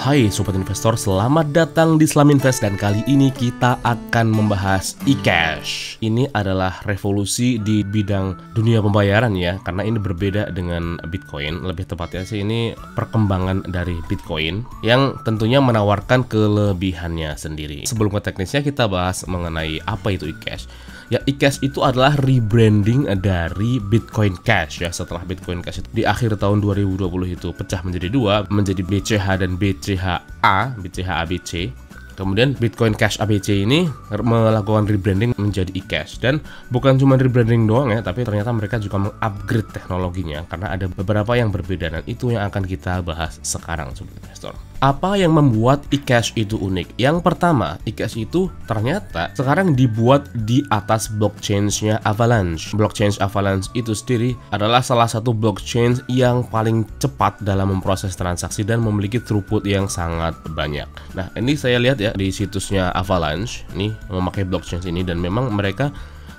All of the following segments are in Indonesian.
Hai Sobat Investor, selamat datang di Slaminvest dan kali ini kita akan membahas eCash. Ini adalah revolusi di bidang dunia pembayaran ya, karena ini berbeda dengan Bitcoin. Lebih tepatnya sih ini perkembangan dari Bitcoin yang tentunya menawarkan kelebihannya sendiri. Sebelum ke teknisnya kita bahas mengenai apa itu eCash. Ya, eCash itu adalah rebranding dari Bitcoin Cash ya. Setelah Bitcoin Cash itu di akhir tahun 2020 itu pecah menjadi dua, menjadi BCH dan BCHA, BCH ABC. Kemudian Bitcoin Cash ABC ini melakukan rebranding menjadi eCash. Dan bukan cuma rebranding doang ya, tapi ternyata mereka juga mengupgrade teknologinya karena ada beberapa yang berbeda, dan itu yang akan kita bahas sekarang Sobat Investor. Apa yang membuat eCash itu unik? Yang pertama, eCash itu ternyata sekarang dibuat di atas blockchain-nya Avalanche. Blockchain Avalanche itu sendiri adalah salah satu blockchain yang paling cepat dalam memproses transaksi dan memiliki throughput yang sangat banyak. Nah, ini saya lihat ya di situsnya Avalanche, ini memakai blockchain ini, dan memang mereka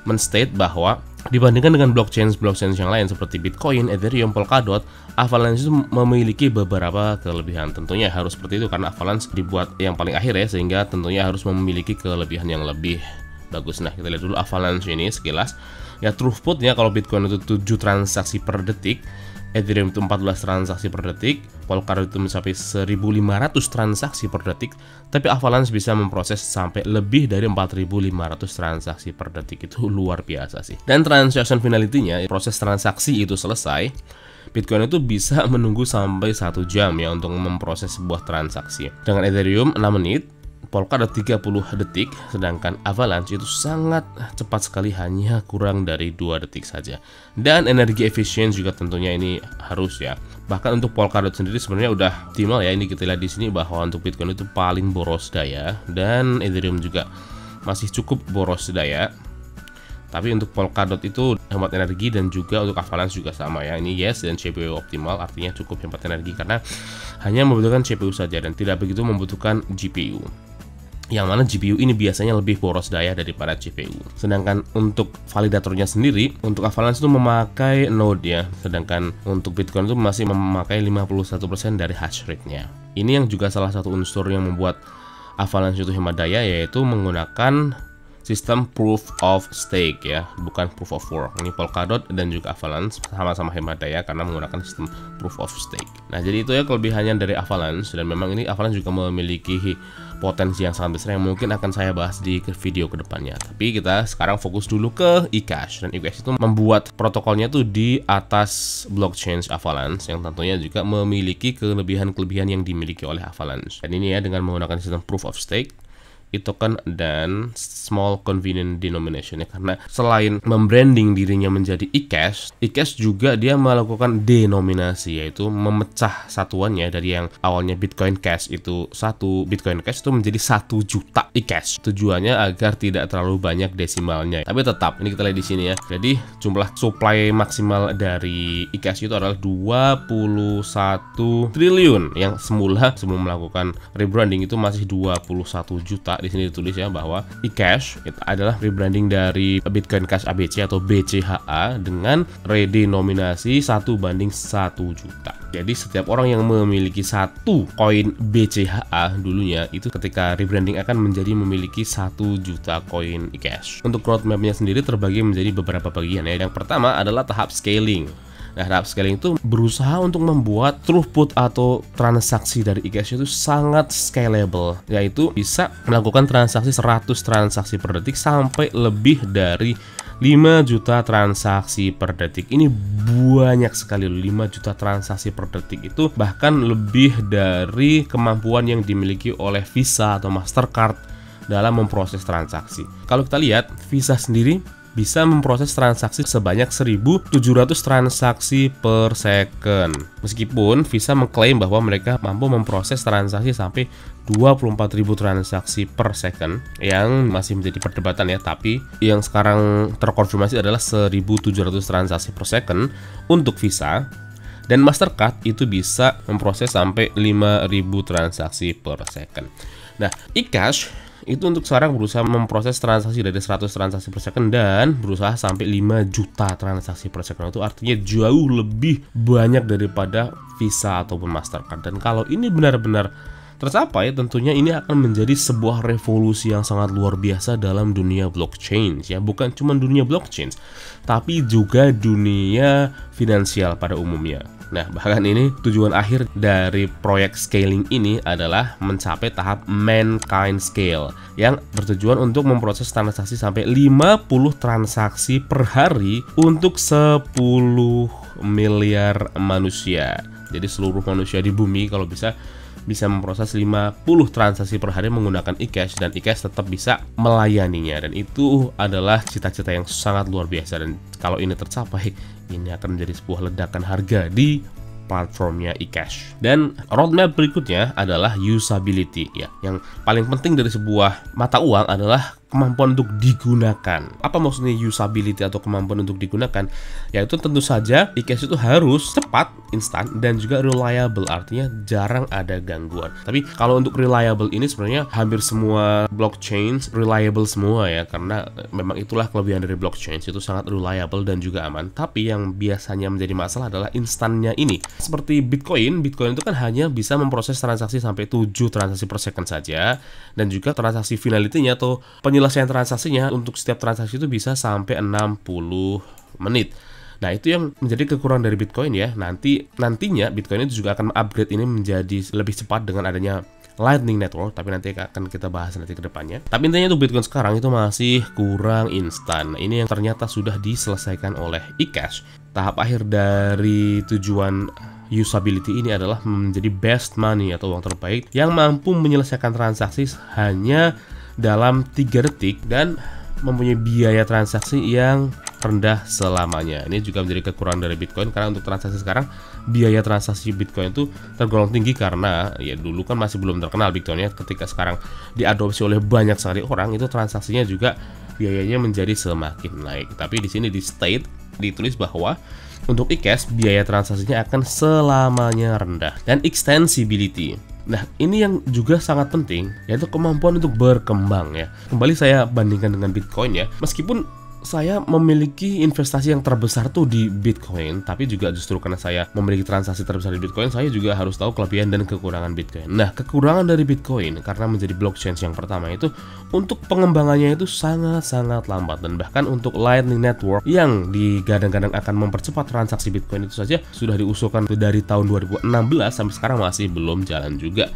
menstate bahwa dibandingkan dengan blockchain yang lain seperti Bitcoin, Ethereum, Polkadot, Avalanche itu memiliki beberapa kelebihan. Tentunya harus seperti itu karena Avalanche dibuat yang paling akhir ya, sehingga tentunya harus memiliki kelebihan yang lebih bagus. Nah, kita lihat dulu Avalanche ini sekilas. Ya, throughputnya kalau Bitcoin itu 7 transaksi per detik, Ethereum itu 14 transaksi per detik, Polkadot itu mencapai 1500 transaksi per detik, tapi Avalanche bisa memproses sampai lebih dari 4500 transaksi per detik. Itu luar biasa sih. Dan transaction finality-nya, proses transaksi itu selesai, Bitcoin itu bisa menunggu sampai 1 jam ya untuk memproses sebuah transaksi. Dengan Ethereum 6 menit, Polkadot 30 detik, sedangkan Avalanche itu sangat cepat sekali, hanya kurang dari 2 detik saja. Dan energi efisien juga tentunya ini harus ya. Bahkan untuk Polkadot sendiri sebenarnya udah optimal ya. Ini kita lihat di sini bahwa untuk Bitcoin itu paling boros daya, dan Ethereum juga masih cukup boros daya. Tapi untuk Polkadot itu hemat energi, dan juga untuk Avalanche juga sama ya. Ini yes, dan CPU optimal, artinya cukup hemat energi karena hanya membutuhkan CPU saja dan tidak begitu membutuhkan GPU. Yang mana GPU ini biasanya lebih boros daya daripada CPU. Sedangkan untuk validatornya sendiri, untuk Avalanche itu memakai node ya, sedangkan untuk Bitcoin itu masih memakai 51% dari hash rate-nya. Ini yang juga salah satu unsur yang membuat Avalanche itu hemat daya, yaitu menggunakan sistem proof of stake ya, bukan proof of work. Ini Polkadot dan juga Avalanche sama-sama hemat daya karena menggunakan sistem proof of stake. Nah, jadi itu ya kelebihannya dari Avalanche, dan memang ini Avalanche juga memiliki potensi yang sangat besar yang mungkin akan saya bahas di video kedepannya. Tapi kita sekarang fokus dulu ke eCash, dan eCash itu membuat protokolnya tuh di atas blockchain Avalanche yang tentunya juga memiliki kelebihan-kelebihan yang dimiliki oleh Avalanche. Dan ini ya dengan menggunakan sistem proof of stake, token dan small convenient denomination ya, karena selain membranding dirinya menjadi eCash, eCash juga dia melakukan denominasi, yaitu memecah satuannya dari yang awalnya Bitcoin Cash itu 1 Bitcoin Cash itu menjadi 1 juta eCash. Tujuannya agar tidak terlalu banyak desimalnya. Tapi tetap ini kita lihat di sini ya. Jadi jumlah supply maksimal dari eCash itu adalah 21 triliun, yang semula sebelum melakukan rebranding itu masih 21 juta. Di sini ditulis ya bahwa eCash itu adalah rebranding dari Bitcoin Cash ABC atau BCHA dengan redenominasi 1:1 juta. Jadi setiap orang yang memiliki 1 koin BCHA dulunya itu ketika rebranding akan menjadi memiliki 1 juta koin eCash. Untuk roadmapnya sendiri terbagi menjadi beberapa bagian ya. Yang pertama adalah tahap scaling. Nah, tahap scaling itu berusaha untuk membuat throughput atau transaksi dari eCash itu sangat scalable, yaitu bisa melakukan transaksi 100 transaksi per detik sampai lebih dari 5 juta transaksi per detik. Ini banyak sekali, 5 juta transaksi per detik itu bahkan lebih dari kemampuan yang dimiliki oleh Visa atau Mastercard dalam memproses transaksi. Kalau kita lihat, Visa sendiri bisa memproses transaksi sebanyak 1.700 transaksi per second. Meskipun Visa mengklaim bahwa mereka mampu memproses transaksi sampai 24.000 transaksi per second, yang masih menjadi perdebatan ya, tapi yang sekarang terkonfirmasi adalah 1.700 transaksi per second untuk Visa, dan Mastercard itu bisa memproses sampai 5.000 transaksi per second. Nah, eCash itu untuk sekarang berusaha memproses transaksi dari 100 transaksi per second dan berusaha sampai 5 juta transaksi per second. Itu artinya jauh lebih banyak daripada Visa ataupun Mastercard. Dan kalau ini benar-benar tercapai, tentunya ini akan menjadi sebuah revolusi yang sangat luar biasa dalam dunia blockchain ya, bukan cuma dunia blockchain, tapi juga dunia finansial pada umumnya. Nah, bahkan ini tujuan akhir dari proyek scaling ini adalah mencapai tahap Mankind Scale yang bertujuan untuk memproses transaksi sampai 50 transaksi per hari untuk 10 miliar manusia. Jadi seluruh manusia di bumi kalau bisa memproses 50 transaksi per hari menggunakan eCash, dan eCash tetap bisa melayaninya, dan itu adalah cita-cita yang sangat luar biasa. Dan kalau ini tercapai, ini akan menjadi sebuah ledakan harga di platformnya eCash. Dan roadmap berikutnya adalah usability ya. Yang paling penting dari sebuah mata uang adalah kemampuan untuk digunakan. Apa maksudnya usability atau kemampuan untuk digunakan? Yaitu tentu saja eCash itu harus cepat, instan, dan juga reliable, artinya jarang ada gangguan. Tapi kalau untuk reliable ini sebenarnya hampir semua blockchain reliable semua ya, karena memang itulah kelebihan dari blockchain, itu sangat reliable dan juga aman. Tapi yang biasanya menjadi masalah adalah instannya ini. Seperti Bitcoin itu kan hanya bisa memproses transaksi sampai 7 transaksi per second saja, dan juga transaksi finality-nya atau penyelesaian transaksinya untuk setiap transaksi itu bisa sampai 60 menit. Nah, itu yang menjadi kekurangan dari Bitcoin ya. Nantinya Bitcoin itu juga akan upgrade ini menjadi lebih cepat dengan adanya Lightning Network, tapi nanti akan kita bahas nanti ke depannya. Tapi intinya untuk Bitcoin sekarang itu masih kurang instan. Ini yang ternyata sudah diselesaikan oleh eCash. Tahap akhir dari tujuan usability ini adalah menjadi best money atau uang terbaik yang mampu menyelesaikan transaksi hanya dalam 3 detik dan mempunyai biaya transaksi yang rendah selamanya. Ini juga menjadi kekurangan dari Bitcoin, karena untuk transaksi sekarang biaya transaksi Bitcoin itu tergolong tinggi karena ya dulu kan masih belum terkenal Bitcoinnya. Ketika sekarang diadopsi oleh banyak sekali orang, itu transaksinya juga biayanya menjadi semakin naik. Tapi di sini ditulis bahwa untuk eCash biaya transaksinya akan selamanya rendah. Dan extensibility. Nah, ini yang juga sangat penting, yaitu kemampuan untuk berkembang ya. Kembali saya bandingkan dengan Bitcoin ya. Meskipun saya memiliki investasi yang terbesar tuh di Bitcoin, tapi juga justru karena saya memiliki transaksi terbesar di Bitcoin, saya juga harus tahu kelebihan dan kekurangan Bitcoin. Nah, kekurangan dari Bitcoin karena menjadi blockchain yang pertama itu untuk pengembangannya itu sangat-sangat lambat, dan bahkan untuk Lightning Network yang digadang-gadang akan mempercepat transaksi Bitcoin itu saja sudah diusulkan dari tahun 2016 sampai sekarang masih belum jalan juga.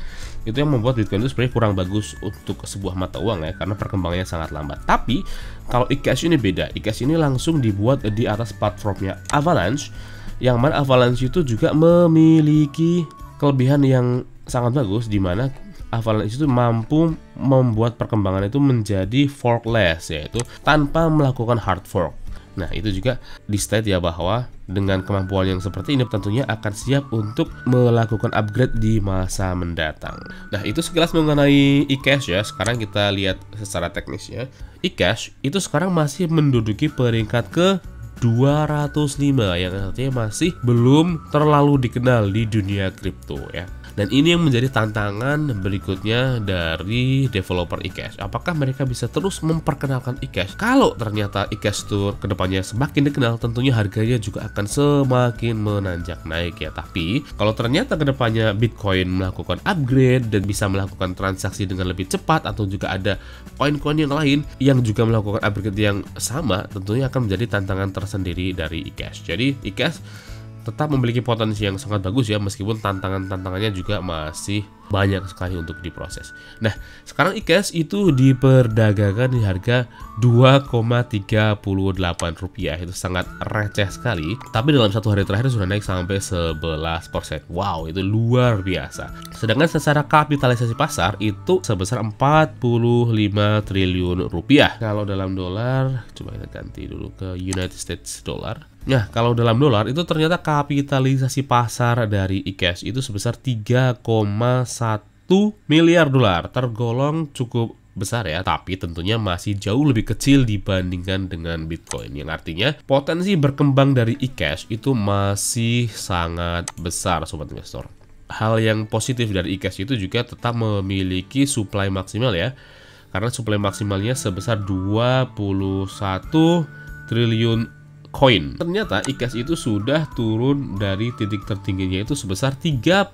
Itu yang membuat Bitcoin itu sebenarnya kurang bagus untuk sebuah mata uang ya, karena perkembangannya sangat lambat. Tapi kalau eCash ini beda. eCash ini langsung dibuat di atas platformnya Avalanche, yang mana Avalanche itu juga memiliki kelebihan yang sangat bagus, di mana Avalanche itu mampu membuat perkembangan itu menjadi forkless, yaitu tanpa melakukan hard fork. Nah, itu juga di state ya bahwa dengan kemampuan yang seperti ini tentunya akan siap untuk melakukan upgrade di masa mendatang. Nah, itu sekilas mengenai eCash ya. Sekarang kita lihat secara teknisnya. eCash itu sekarang masih menduduki peringkat ke 205, yang artinya masih belum terlalu dikenal di dunia kripto ya. Dan ini yang menjadi tantangan berikutnya dari developer eCash. Apakah mereka bisa terus memperkenalkan eCash? Kalau ternyata eCash itu kedepannya semakin dikenal, tentunya harganya juga akan semakin menanjak naik ya. Tapi kalau ternyata kedepannya Bitcoin melakukan upgrade dan bisa melakukan transaksi dengan lebih cepat, atau juga ada koin-koin yang lain yang juga melakukan upgrade yang sama, tentunya akan menjadi tantangan tersendiri dari eCash. Jadi eCash tetap memiliki potensi yang sangat bagus ya, meskipun tantangannya juga masih banyak sekali untuk diproses. Nah, sekarang eCash itu diperdagangkan di harga Rp2,38. Itu sangat receh sekali, tapi dalam satu hari terakhir sudah naik sampai 11%. Wow, itu luar biasa. Sedangkan secara kapitalisasi pasar itu sebesar Rp45 triliun. Kalau dalam dolar, coba kita ganti dulu ke United States dollar. Nah, kalau dalam dolar itu ternyata kapitalisasi pasar dari eCash itu sebesar 3,1 miliar dolar. Tergolong cukup besar ya, tapi tentunya masih jauh lebih kecil dibandingkan dengan Bitcoin. Yang artinya potensi berkembang dari eCash itu masih sangat besar, sobat investor. Hal yang positif dari eCash itu juga tetap memiliki supply maksimal ya, karena supply maksimalnya sebesar 21 triliun Coin. Ternyata ICASH itu sudah turun dari titik tertingginya itu sebesar 37%.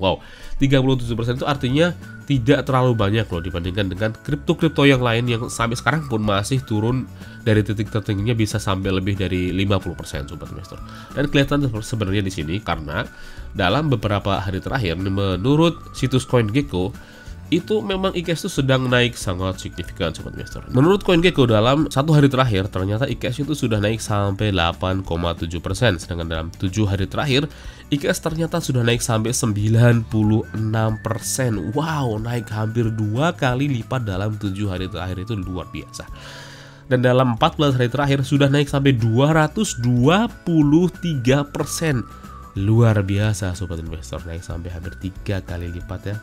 Wow, 37% itu artinya tidak terlalu banyak loh dibandingkan dengan kripto-kripto yang lain yang sampai sekarang pun masih turun dari titik tertingginya bisa sampai lebih dari 50%, sobat investor. Dan kelihatan sebenarnya di sini karena dalam beberapa hari terakhir menurut situs CoinGecko itu memang ICASH itu sedang naik sangat signifikan, sobat investor. Menurut CoinGecko dalam 1 hari terakhir ternyata ICASH itu sudah naik sampai 8,7%, sedangkan dalam 7 hari terakhir ICASH ternyata sudah naik sampai 96%. Wow, naik hampir 2 kali lipat dalam 7 hari terakhir, itu luar biasa. Dan dalam 14 hari terakhir sudah naik sampai 223%. Luar biasa, sobat investor, naik sampai hampir 3 kali lipat ya.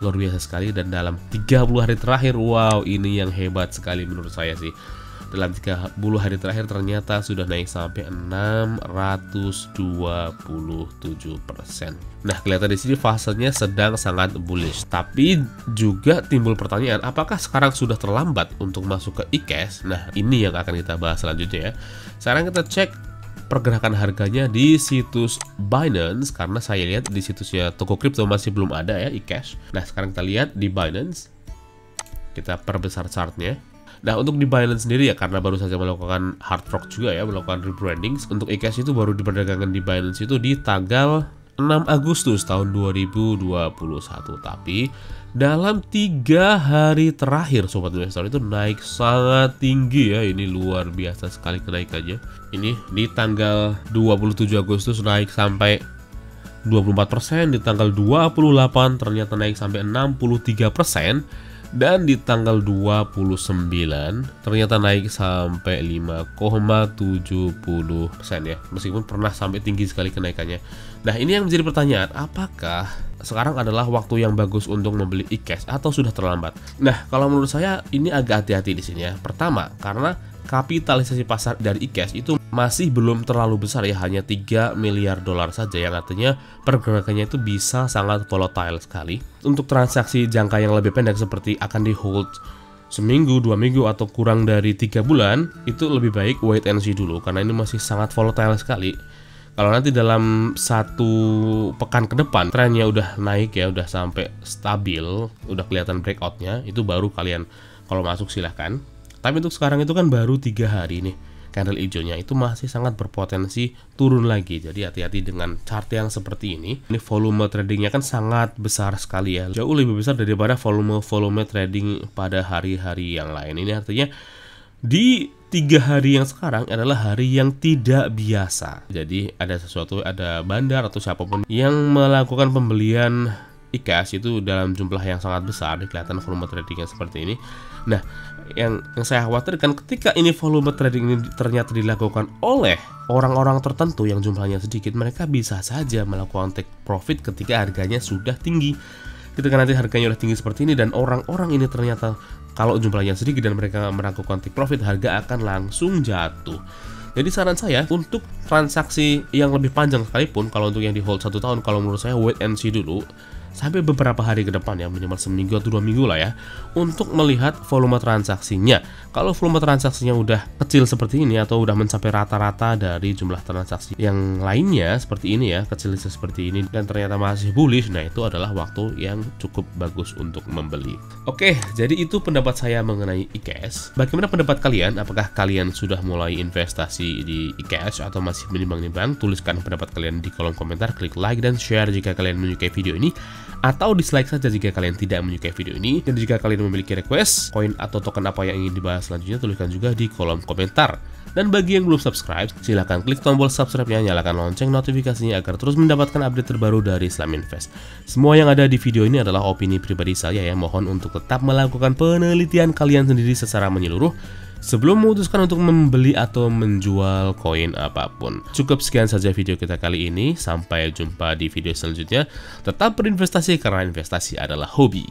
Luar biasa sekali. Dan dalam 30 hari terakhir, wow, ini yang hebat sekali menurut saya sih. Dalam 30 hari terakhir ternyata sudah naik sampai 627%. Nah, kelihatan di sini fasenya sedang sangat bullish. Tapi juga timbul pertanyaan, apakah sekarang sudah terlambat untuk masuk ke ICASH? Nah, ini yang akan kita bahas selanjutnya ya. Sekarang kita cek pergerakan harganya di situs Binance, karena saya lihat di situsnya toko kripto masih belum ada ya ICASH. Nah, sekarang kita lihat di Binance, kita perbesar chartnya. Nah, untuk di Binance sendiri ya, karena baru saja melakukan hard fork juga ya, melakukan rebranding. Untuk ICASH itu baru diperdagangkan di Binance itu di tanggal 6 Agustus tahun 2021. Tapi dalam 3 hari terakhir, sobat investor, itu naik sangat tinggi ya. Ini luar biasa sekali kenaikannya. Ini di tanggal 27 Agustus naik sampai 24%, di tanggal 28 ternyata naik sampai 63%, dan di tanggal 29 ternyata naik sampai 5,70% ya, meskipun pernah sampai tinggi sekali kenaikannya. Nah, ini yang menjadi pertanyaan, apakah sekarang adalah waktu yang bagus untuk membeli ICASH atau sudah terlambat? Nah, kalau menurut saya ini agak hati-hati di sini ya. Pertama, karena kapitalisasi pasar dari ICASH itu masih belum terlalu besar ya, hanya 3 miliar dolar saja, yang artinya pergerakannya itu bisa sangat volatile sekali. Untuk transaksi jangka yang lebih pendek seperti akan di hold seminggu, 2 minggu, atau kurang dari 3 bulan, itu lebih baik wait and see dulu, karena ini masih sangat volatile sekali. Kalau nanti dalam 1 pekan ke depan trennya udah naik ya, udah sampai stabil, udah kelihatan breakoutnya, itu baru kalian kalau masuk silahkan. Tapi untuk sekarang itu kan baru 3 hari nih, candle hijaunya itu masih sangat berpotensi turun lagi. Jadi hati-hati dengan chart yang seperti ini. Ini volume tradingnya kan sangat besar sekali ya, jauh lebih besar daripada volume trading pada hari-hari yang lain. Ini artinya di 3 hari yang sekarang adalah hari yang tidak biasa. Jadi ada bandar atau siapapun yang melakukan pembelian ICASH itu dalam jumlah yang sangat besar, kelihatan volume tradingnya seperti ini. Nah, yang saya khawatirkan ketika ini volume trading ini ternyata dilakukan oleh orang-orang tertentu yang jumlahnya sedikit, mereka bisa saja melakukan take profit ketika harganya sudah tinggi. Ketika nanti harganya sudah tinggi seperti ini dan orang-orang ini ternyata kalau jumlahnya sedikit dan mereka melakukan take profit, harga akan langsung jatuh. Jadi saran saya untuk transaksi yang lebih panjang sekalipun, kalau untuk yang di hold 1 tahun, kalau menurut saya wait and see dulu sampai beberapa hari ke depan ya, minimal seminggu atau 2 minggu lah ya, untuk melihat volume transaksinya. Kalau volume transaksinya udah kecil seperti ini atau udah mencapai rata-rata dari jumlah transaksi yang lainnya seperti ini ya, kecil seperti ini, dan ternyata masih bullish, nah itu adalah waktu yang cukup bagus untuk membeli. Oke, jadi itu pendapat saya mengenai ICASH. Bagaimana pendapat kalian? Apakah kalian sudah mulai investasi di ICASH atau masih menimbang-nimbang? Tuliskan pendapat kalian di kolom komentar, klik like dan share jika kalian menyukai video ini, atau dislike saja jika kalian tidak menyukai video ini. Dan jika kalian memiliki request koin atau token apa yang ingin dibahas selanjutnya, tuliskan juga di kolom komentar. Dan bagi yang belum subscribe, silahkan klik tombol subscribe-nya, nyalakan lonceng notifikasinya agar terus mendapatkan update terbaru dari Islam Invest. Semua yang ada di video ini adalah opini pribadi saya ya, mohon untuk tetap melakukan penelitian kalian sendiri secara menyeluruh sebelum memutuskan untuk membeli atau menjual koin apapun. Cukup sekian saja video kita kali ini. Sampai jumpa di video selanjutnya. Tetap berinvestasi karena investasi adalah hobi.